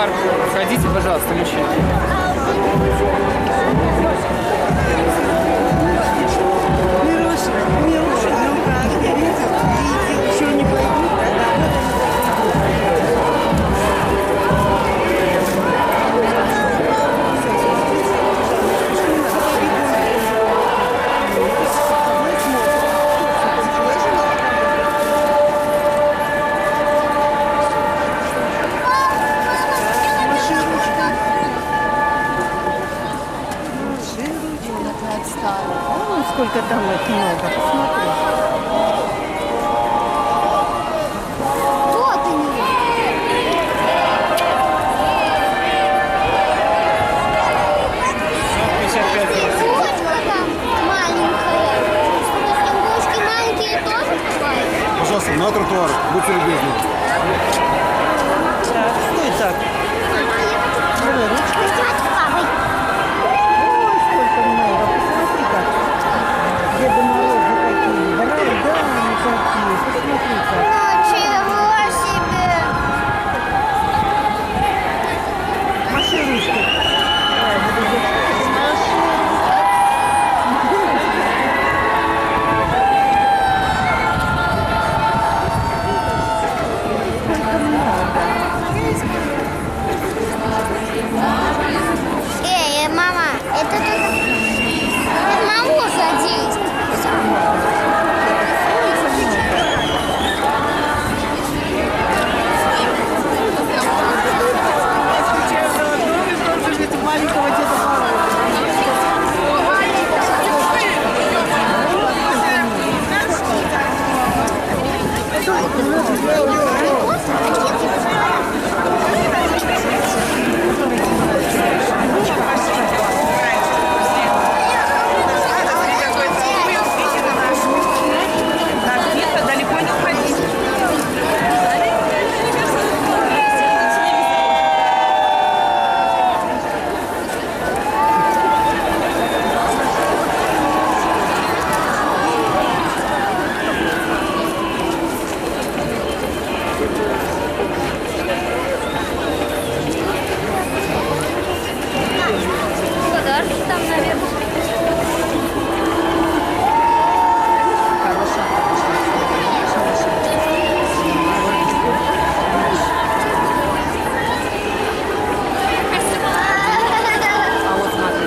парк. Ходите, пожалуйста, мужчина. Сколько там их много, посмотри. Вот они. Иголочка там маленькая. Иголочки маленькие тоже бывают? Пожалуйста, на тротуар, будьте любезны. Так, стой так. Давай, ручкой. Ой, сколько много, посмотри как. Деда Мороза какие. Да, они какие. Посмотри как. Ничего себе! Маши ручкой. Давай, буду держать. Маши. Сколько много. Эй, мама, это маму задействовать. Маленького Деда Подарки там, наверное. А вот смотри,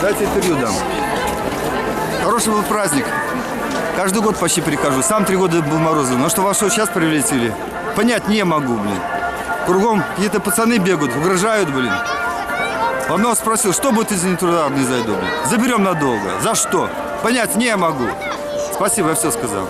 Дайте интервью дам. Хороший был праздник. Каждый год почти прихожу. Сам 3 года был Морозов. Но что вас что сейчас прилетели? Понять не могу, блин. Кругом какие-то пацаны бегают, угрожают, блин. Одного спросил, что будет, если туда не зайду, блин? Заберем надолго. За что? Понять не могу. Спасибо, я все сказал.